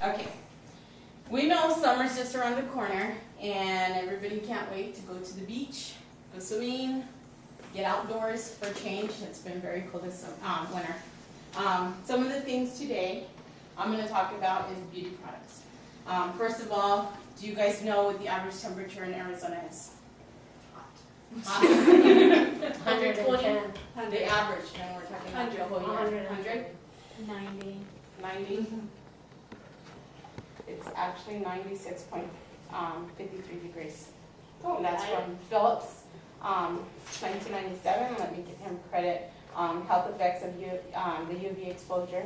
Okay. We know summer's just around the corner, and everybody can't wait to go to the beach, go swimming, get outdoors for a change. It's been very cold this winter. Some of the things today I'm going to talk about is beauty products. First of all, do you guys know what the average temperature in Arizona is? Hot. 110. The average, and we're talking about the whole year. 100? 90. 90? It's actually 96.53 degrees. Oh, And that's from Phillips, 1997. Let me give him credit. Health effects of the UV exposure,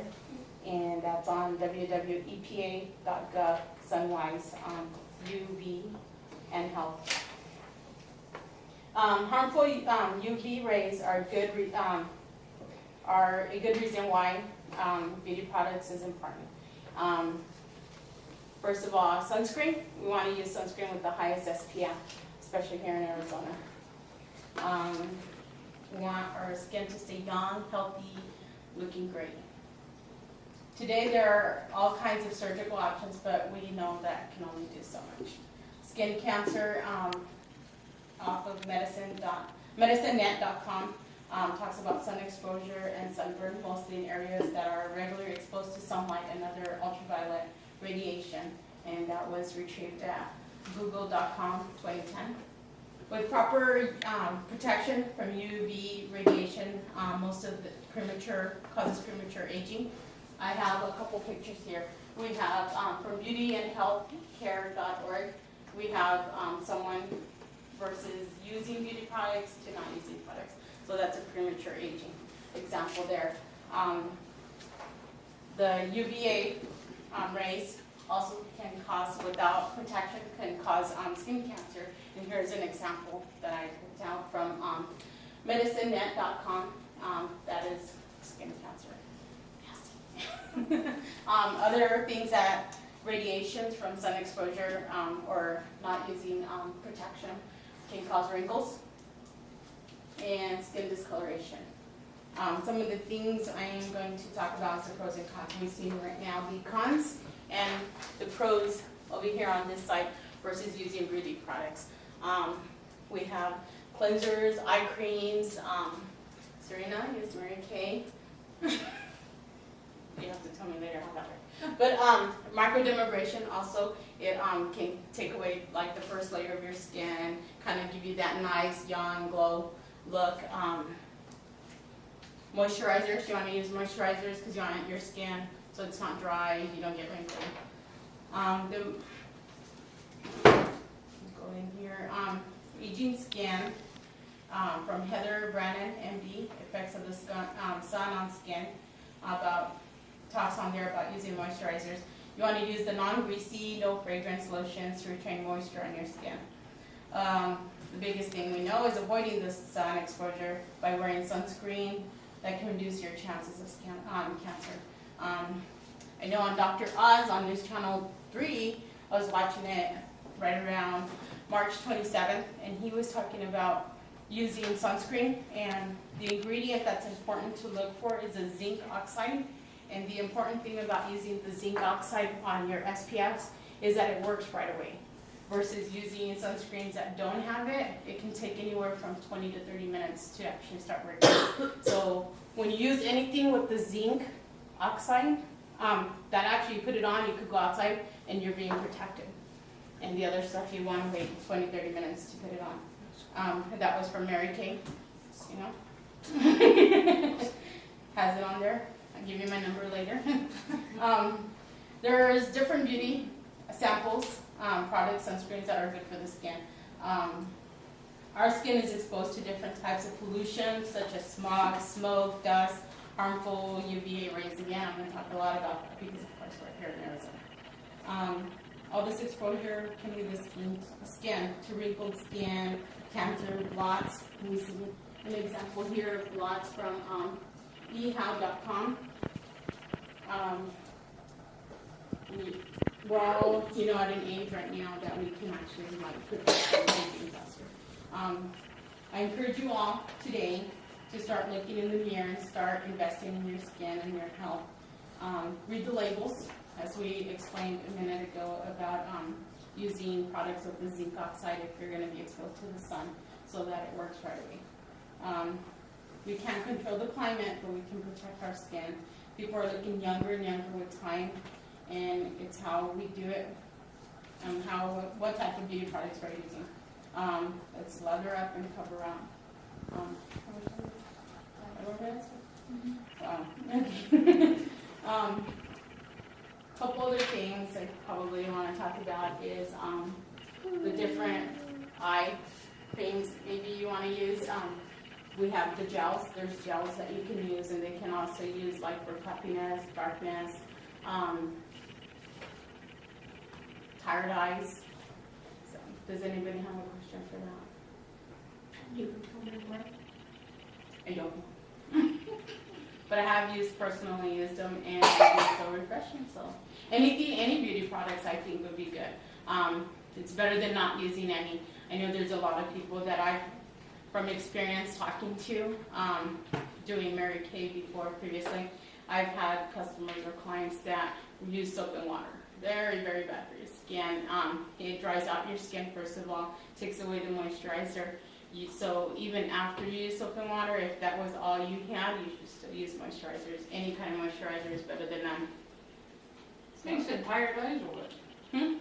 and that's on www.epa.gov, Sunwise, UV and health. Harmful UV rays are a good reason why beauty products is important. First of all, sunscreen. We want to use sunscreen with the highest SPF, especially here in Arizona. We want our skin to stay young, healthy, looking great. Today there are all kinds of surgical options, but we know that can only do so much. Skin cancer, off of medicinenet.com, talks about sun exposure and sunburn, mostly in areas that are regularly exposed to sunlight and other ultraviolet radiation, and that was retrieved at google.com 2010. With proper protection from UV radiation, most of the causes premature aging. I have a couple pictures here. We have from beautyandhealthcare.org, we have someone versus using beauty products to not using products. So that's a premature aging example there. The UVA rays also can cause, without protection, can cause skin cancer. And here's an example that I picked out from medicinenet.com. That is skin cancer. Nasty. Other things that radiations from sun exposure or not using protection can cause wrinkles and skin discoloration. Some of the things I am going to talk about is the pros and cons. We've seen right now the cons and the pros over here on this side versus using beauty products. We have cleansers, eye creams. Serena, here's Mary Kay. You have to tell me later how that works. But microdermabrasion also, it can take away like the first layer of your skin, kind of give you that nice young glow look. Moisturizers, you want to use moisturizers because you want your skin so it's not dry, you don't get wrinkly. Go in here. Aging skin from Heather Brannon, MD, effects of the sun on skin. Talks on there about using moisturizers. You want to use the non-greasy, no fragrance lotions to retain moisture on your skin. The biggest thing we know is avoiding the sun exposure by wearing sunscreen. That can reduce your chances of skin cancer. I know on Dr. Oz on News Channel 3, I was watching it right around March 27th, and he was talking about using sunscreen, and the ingredient that's important to look for is a zinc oxide. And the important thing about using the zinc oxide on your SPFs is that it works right away. Versus using sunscreens that don't have it, it can take anywhere from 20 to 30 minutes to actually start working. So when you use anything with the zinc oxide, that actually you put it on, you could go outside and you're being protected. And the other stuff you want to wait 20, 30 minutes to put it on. That was from Mary Kay, you know. Has it on there. I'll give you my number later. There's different beauty samples, products, sunscreens that are good for the skin. Our skin is exposed to different types of pollution, such as smog, smoke, dust, harmful UVA rays. Again, I'm going to talk a lot about that because, of course, we're here in Arizona. All this exposure can lead the skin to wrinkled skin, cancer, blots. We see an example here of blots from ehow.com. We're all, at an age right now that we can actually put things faster. I encourage you all today to start looking in the mirror and start investing in your skin and your health. Read the labels. as we explained a minute ago about using products with the zinc oxide if you're going to be exposed to the sun, so that it works right away. We can't control the climate, but we can protect our skin. People are looking younger and younger with time, and it's how we do it, and what type of beauty products we're using. Let's lather up and cover up. Okay. Couple other things I probably want to talk about is the different eye creams maybe you want to use. We have the gels. There's gels that you can use, and they can also use like for puffiness, darkness, tired eyes. So, does anybody have a question for that? You can tell me more. I don't know. But I have personally used them, and they're so refreshing. So any beauty products I think would be good. It's better than not using any. I know there's a lot of people that I've, from experience talking to, doing Mary Kay before previously, I've had customers or clients that use soap and water. Very, very bad for your skin. It dries out your skin, first of all, takes away the moisturizer. So even after you use soap and water, if that was all you had, you should still use moisturizers. Any kind of moisturizer is better than none. So you said tired eyes or what?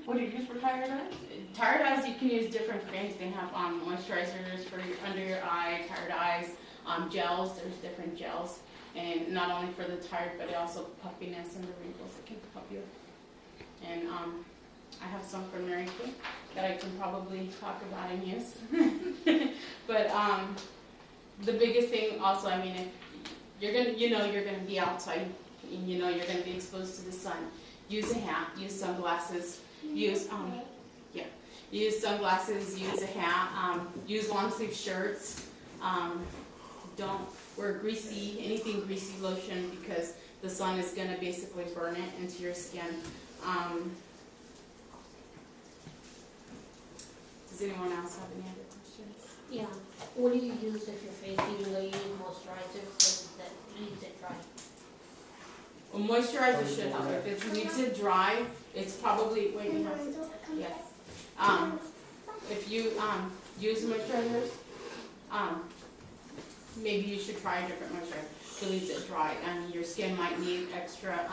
What do you use for tired eyes? Tired eyes, you can use different creams. They have moisturizers for under your eye, tired eyes, gels. There's different gels, and not only for the tired, but also puffiness and the wrinkles that can help you. And I have some from Mary Kay that I can probably talk about and use. But the biggest thing also, I mean, if you're gonna be outside, you're gonna be exposed to the sun. Use a hat, use sunglasses, use sunglasses, use a hat, use long sleeve shirts. Don't wear anything greasy lotion, because the sun is gonna basically burn it into your skin. Does anyone else have any other questions? Yeah. What do you use if your face, even though you use moisturizer, so that leaves it dry? Well, moisturizer should help. If it leaves it dry, it's probably, wait, you have, yes. If you use moisturizers, maybe you should try a different moisturizer. If it leaves it dry, and your skin might need extra,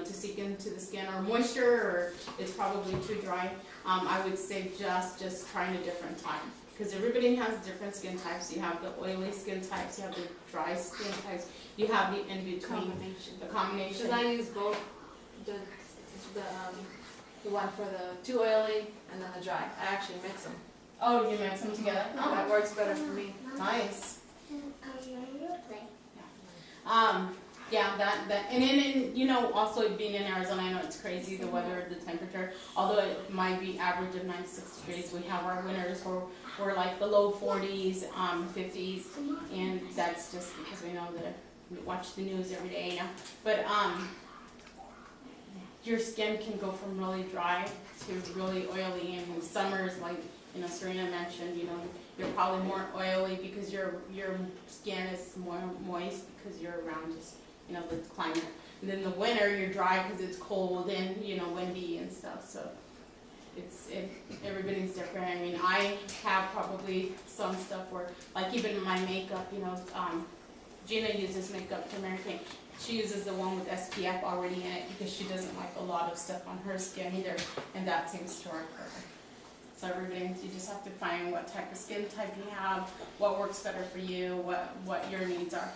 to sink into the skin, or moisture, or it's probably too dry. I would say just trying a different time, because everybody has different skin types. You have the oily skin types, you have the dry skin types, you have the in-between, the combination. Because I use both, the one for the too oily and then the dry. I actually mix them. Oh, you mix them together? That works better for me. Nice. Yeah, that, and then, also being in Arizona, I know it's crazy, the weather, the temperature, although it might be average of 96 degrees, we have our winters where we're like the low 40s, 50s, and that's just because we know we watch the news every day, but, your skin can go from really dry to really oily, and in summers, like, Serena mentioned, you're probably more oily because your skin is more moist because you're around just, the climate. And then the winter, you're dry because it's cold and, windy and stuff. So everybody's different. I mean, I have probably some stuff where, like even my makeup, Gina uses makeup from Mary Kay. She uses the one with SPF already in it because she doesn't like a lot of stuff on her skin either, and that seems to work for her. So you just have to find what type of skin type you have, what works better for you, what your needs are.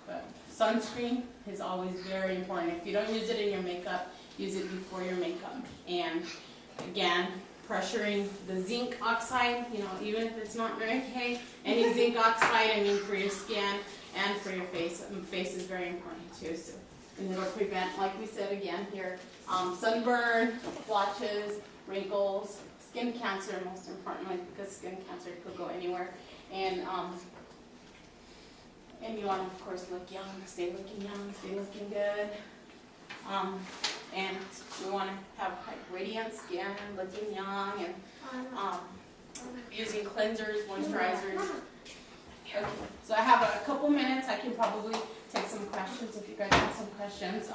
But sunscreen is always very important. If you don't use it in your makeup, use it before your makeup. And again, pressuring the zinc oxide, even if it's not Mary Kay, any zinc oxide, for your skin and for your face. Face is very important too. So, and it'll prevent, like we said again here, sunburn, blotches, wrinkles, skin cancer, most importantly, because skin cancer could go anywhere. And you want to, of course, look young, stay looking young, stay looking good. And we want to have radiant skin, looking young, and using cleansers, moisturizers. Okay, so I have a couple minutes. I can probably take some questions if you guys have some questions.